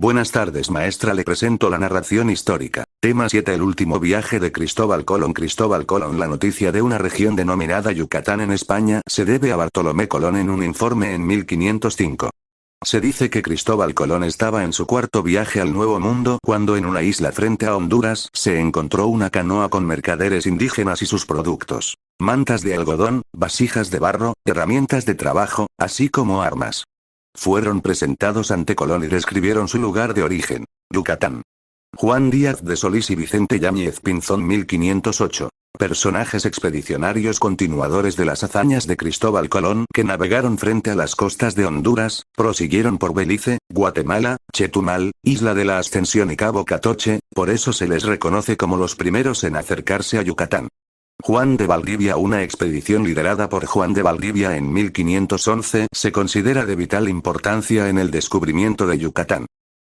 Buenas tardes maestra, le presento la narración histórica. Tema 7. El último viaje de Cristóbal Colón. Cristóbal Colón. La noticia de una región denominada Yucatán en España se debe a Bartolomé Colón en un informe en 1505. Se dice que Cristóbal Colón estaba en su cuarto viaje al Nuevo Mundo cuando en una isla frente a Honduras se encontró una canoa con mercaderes indígenas y sus productos, mantas de algodón, vasijas de barro, herramientas de trabajo, así como armas. Fueron presentados ante Colón y describieron su lugar de origen, Yucatán. Juan Díaz de Solís y Vicente Yáñez Pinzón 1508. Personajes expedicionarios continuadores de las hazañas de Cristóbal Colón que navegaron frente a las costas de Honduras, prosiguieron por Belice, Guatemala, Chetumal, Isla de la Ascensión y Cabo Catoche, por eso se les reconoce como los primeros en acercarse a Yucatán. Juan de Valdivia. Una expedición liderada por Juan de Valdivia en 1511 se considera de vital importancia en el descubrimiento de Yucatán.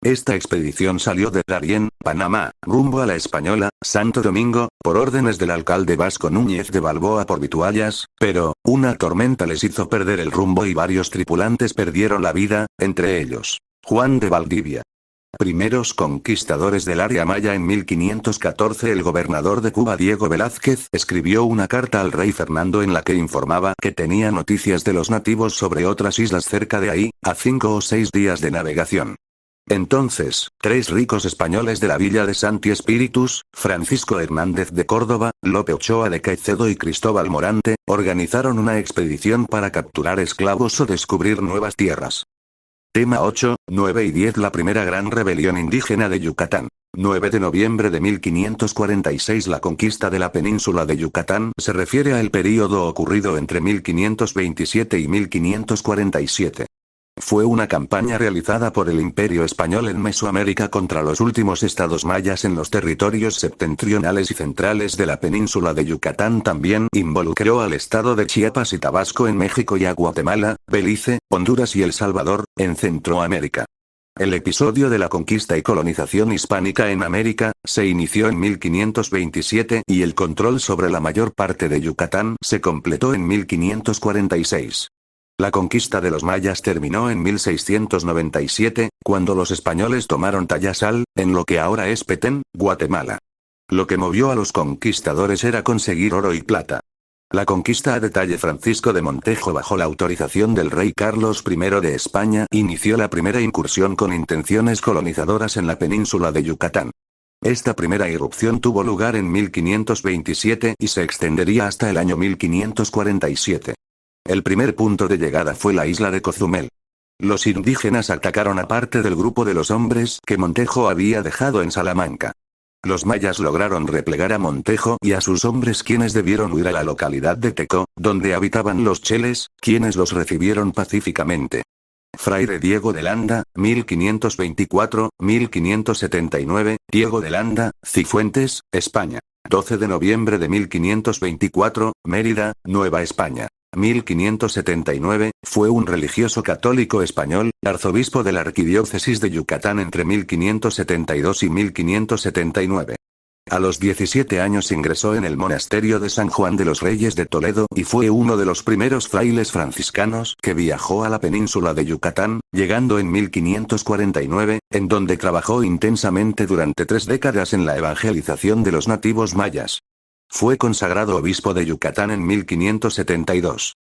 Esta expedición salió de Darién, Panamá, rumbo a la Española, Santo Domingo, por órdenes del alcalde Vasco Núñez de Balboa por vituallas, pero, una tormenta les hizo perder el rumbo y varios tripulantes perdieron la vida, entre ellos, Juan de Valdivia. Primeros conquistadores del área maya. En 1514 el gobernador de Cuba Diego Velázquez escribió una carta al rey Fernando en la que informaba que tenía noticias de los nativos sobre otras islas cerca de ahí, a 5 o 6 días de navegación. Entonces, 3 ricos españoles de la villa de Santi Espíritus, Francisco Hernández de Córdoba, Lope Ochoa de Caicedo y Cristóbal Morante, organizaron una expedición para capturar esclavos o descubrir nuevas tierras. Tema 8, 9 y 10. La primera gran rebelión indígena de Yucatán. 9 de noviembre de 1546. La conquista de la península de Yucatán se refiere al período ocurrido entre 1527 y 1547. Fue una campaña realizada por el Imperio Español en Mesoamérica contra los últimos estados mayas en los territorios septentrionales y centrales de la península de Yucatán. También involucró al estado de Chiapas y Tabasco en México y a Guatemala, Belice, Honduras y El Salvador, en Centroamérica. El episodio de la conquista y colonización hispánica en América se inició en 1527 y el control sobre la mayor parte de Yucatán se completó en 1546. La conquista de los mayas terminó en 1697, cuando los españoles tomaron Tayasal, en lo que ahora es Petén, Guatemala. Lo que movió a los conquistadores era conseguir oro y plata. La conquista a detalle. Francisco de Montejo, bajo la autorización del rey Carlos I de España, inició la primera incursión con intenciones colonizadoras en la península de Yucatán. Esta primera irrupción tuvo lugar en 1527 y se extendería hasta el año 1547. El primer punto de llegada fue la isla de Cozumel. Los indígenas atacaron a parte del grupo de los hombres que Montejo había dejado en Salamanca. Los mayas lograron replegar a Montejo y a sus hombres, quienes debieron huir a la localidad de Teco, donde habitaban los cheles, quienes los recibieron pacíficamente. Fraile Diego de Landa, 1524-1579, Diego de Landa, Cifuentes, España. 12 de noviembre de 1524, Mérida, Nueva España. 1579, fue un religioso católico español, arzobispo de la arquidiócesis de Yucatán entre 1572 y 1579. A los 17 años ingresó en el monasterio de San Juan de los Reyes de Toledo y fue uno de los primeros frailes franciscanos que viajó a la península de Yucatán, llegando en 1549, en donde trabajó intensamente durante 3 décadas en la evangelización de los nativos mayas. Fue consagrado obispo de Yucatán en 1572.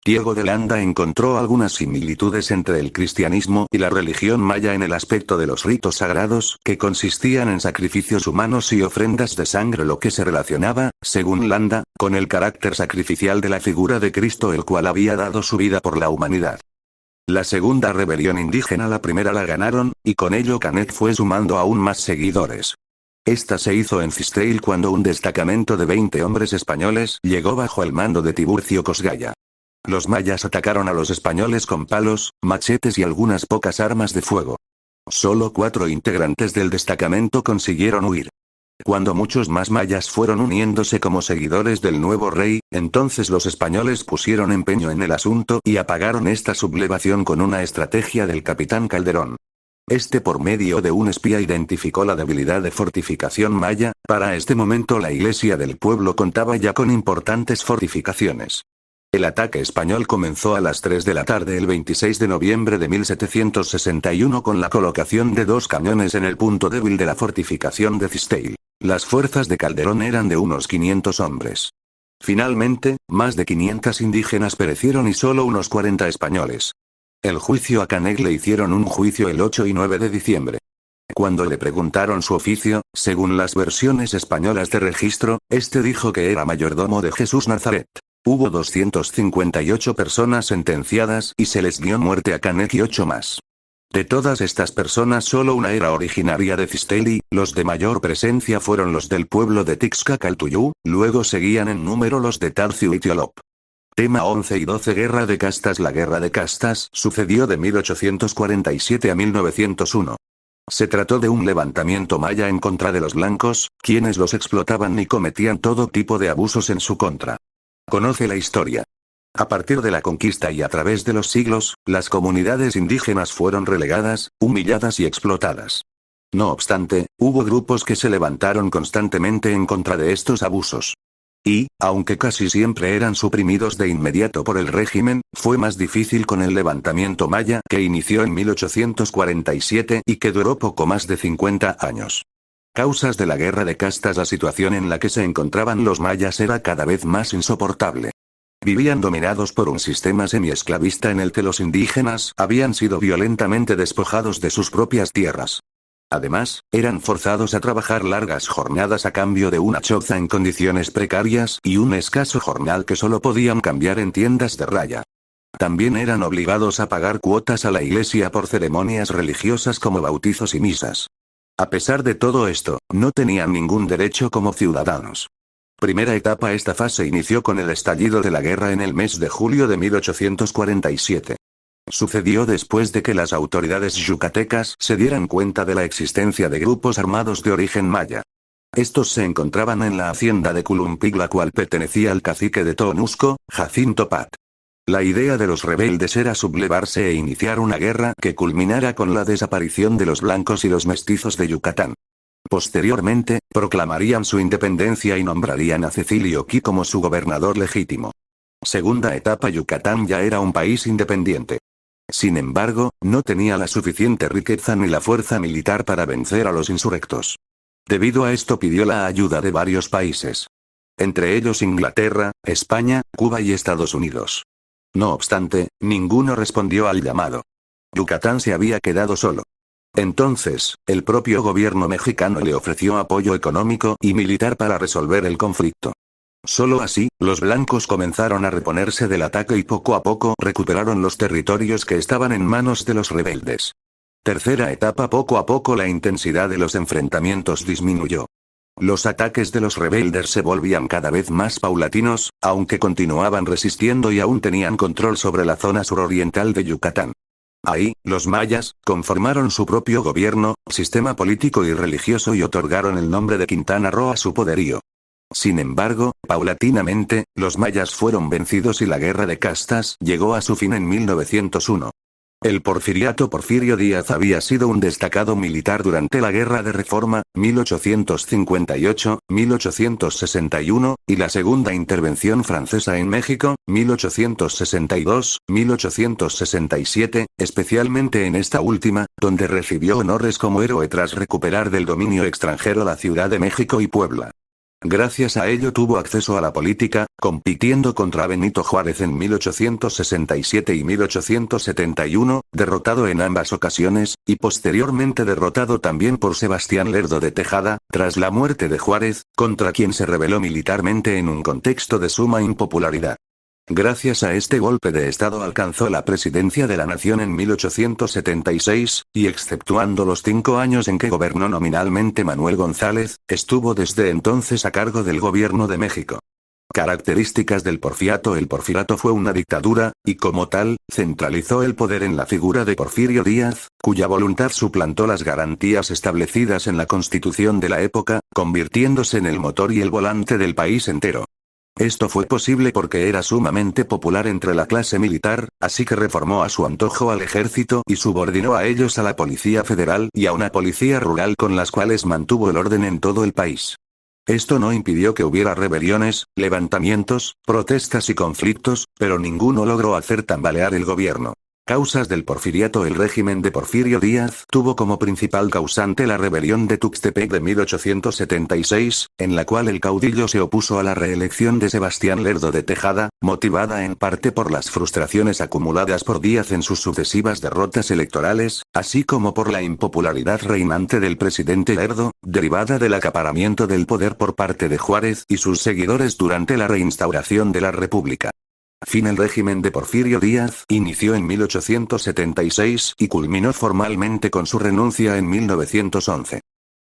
Diego de Landa encontró algunas similitudes entre el cristianismo y la religión maya en el aspecto de los ritos sagrados, que consistían en sacrificios humanos y ofrendas de sangre, lo que se relacionaba, según Landa, con el carácter sacrificial de la figura de Cristo, el cual había dado su vida por la humanidad. La segunda rebelión indígena, la primera la ganaron, y con ello Canet fue sumando aún más seguidores. Esta se hizo en Cisteil cuando un destacamento de 20 hombres españoles llegó bajo el mando de Tiburcio Cosgaya. Los mayas atacaron a los españoles con palos, machetes y algunas pocas armas de fuego. Solo 4 integrantes del destacamento consiguieron huir. Cuando muchos más mayas fueron uniéndose como seguidores del nuevo rey, entonces los españoles pusieron empeño en el asunto y apagaron esta sublevación con una estrategia del capitán Calderón. Este, por medio de un espía, identificó la debilidad de fortificación maya. Para este momento la iglesia del pueblo contaba ya con importantes fortificaciones. El ataque español comenzó a las 3 de la tarde el 26 de noviembre de 1761 con la colocación de 2 cañones en el punto débil de la fortificación de Cistale. Las fuerzas de Calderón eran de unos 500 hombres. Finalmente, más de 500 indígenas perecieron y solo unos 40 españoles. El juicio a Canek le hicieron un juicio el 8 y 9 de diciembre. Cuando le preguntaron su oficio, según las versiones españolas de registro, este dijo que era mayordomo de Jesús Nazaret. Hubo 258 personas sentenciadas y se les dio muerte a Canek y 8 más. De todas estas personas solo una era originaria de Cistale, los de mayor presencia fueron los del pueblo de Tixcacaltuyú, luego seguían en número los de Tarcio y Tiolop. Tema 11 y 12 Guerra de Castas. La Guerra de Castas sucedió de 1847 a 1901. Se trató de un levantamiento maya en contra de los blancos, quienes los explotaban y cometían todo tipo de abusos en su contra. Conoce la historia. A partir de la conquista y a través de los siglos, las comunidades indígenas fueron relegadas, humilladas y explotadas. No obstante, hubo grupos que se levantaron constantemente en contra de estos abusos. Y, aunque casi siempre eran suprimidos de inmediato por el régimen, fue más difícil con el levantamiento maya que inició en 1847 y que duró poco más de 50 años. Causas de la guerra de castas. La situación en la que se encontraban los mayas era cada vez más insoportable. Vivían dominados por un sistema semiesclavista en el que los indígenas habían sido violentamente despojados de sus propias tierras. Además, eran forzados a trabajar largas jornadas a cambio de una choza en condiciones precarias y un escaso jornal que solo podían cambiar en tiendas de raya. También eran obligados a pagar cuotas a la iglesia por ceremonias religiosas como bautizos y misas. A pesar de todo esto, no tenían ningún derecho como ciudadanos. Primera etapa. Esta fase inició con el estallido de la guerra en el mes de julio de 1847. Sucedió después de que las autoridades yucatecas se dieran cuenta de la existencia de grupos armados de origen maya. Estos se encontraban en la hacienda de Culumpig, la cual pertenecía al cacique de Tonusco, Jacinto Pat. La idea de los rebeldes era sublevarse e iniciar una guerra que culminara con la desaparición de los blancos y los mestizos de Yucatán. Posteriormente, proclamarían su independencia y nombrarían a Cecilio Key como su gobernador legítimo. Segunda etapa. Yucatán ya era un país independiente. Sin embargo, no tenía la suficiente riqueza ni la fuerza militar para vencer a los insurrectos. Debido a esto pidió la ayuda de varios países. Entre ellos Inglaterra, España, Cuba y Estados Unidos. No obstante, ninguno respondió al llamado. Yucatán se había quedado solo. Entonces, el propio gobierno mexicano le ofreció apoyo económico y militar para resolver el conflicto. Solo así, los blancos comenzaron a reponerse del ataque y poco a poco recuperaron los territorios que estaban en manos de los rebeldes. Tercera etapa. Poco a poco la intensidad de los enfrentamientos disminuyó. Los ataques de los rebeldes se volvían cada vez más paulatinos, aunque continuaban resistiendo y aún tenían control sobre la zona suroriental de Yucatán. Ahí, los mayas conformaron su propio gobierno, sistema político y religioso y otorgaron el nombre de Quintana Roo a su poderío. Sin embargo, paulatinamente, los mayas fueron vencidos y la guerra de castas llegó a su fin en 1901. El porfiriato Porfirio Díaz había sido un destacado militar durante la Guerra de Reforma, 1858-1861, y la Segunda Intervención Francesa en México, 1862-1867, especialmente en esta última, donde recibió honores como héroe tras recuperar del dominio extranjero la Ciudad de México y Puebla. Gracias a ello tuvo acceso a la política, compitiendo contra Benito Juárez en 1867 y 1871, derrotado en ambas ocasiones, y posteriormente derrotado también por Sebastián Lerdo de Tejada, tras la muerte de Juárez, contra quien se rebeló militarmente en un contexto de suma impopularidad. Gracias a este golpe de Estado alcanzó la presidencia de la nación en 1876, y exceptuando los 5 años en que gobernó nominalmente Manuel González, estuvo desde entonces a cargo del gobierno de México. Características del porfiriato. El porfiriato fue una dictadura, y como tal, centralizó el poder en la figura de Porfirio Díaz, cuya voluntad suplantó las garantías establecidas en la Constitución de la época, convirtiéndose en el motor y el volante del país entero. Esto fue posible porque era sumamente popular entre la clase militar, así que reformó a su antojo al ejército y subordinó a ellos a la Policía Federal y a una policía rural con las cuales mantuvo el orden en todo el país. Esto no impidió que hubiera rebeliones, levantamientos, protestas y conflictos, pero ninguno logró hacer tambalear el gobierno. Causas del porfiriato. El régimen de Porfirio Díaz tuvo como principal causante la rebelión de Tuxtepec de 1876, en la cual el caudillo se opuso a la reelección de Sebastián Lerdo de Tejada, motivada en parte por las frustraciones acumuladas por Díaz en sus sucesivas derrotas electorales, así como por la impopularidad reinante del presidente Lerdo, derivada del acaparamiento del poder por parte de Juárez y sus seguidores durante la reinstauración de la República. El régimen de Porfirio Díaz inició en 1876 y culminó formalmente con su renuncia en 1911.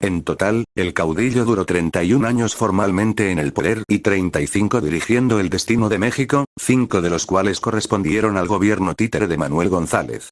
En total, el caudillo duró 31 años formalmente en el poder y 35 dirigiendo el destino de México, 5 de los cuales correspondieron al gobierno títere de Manuel González.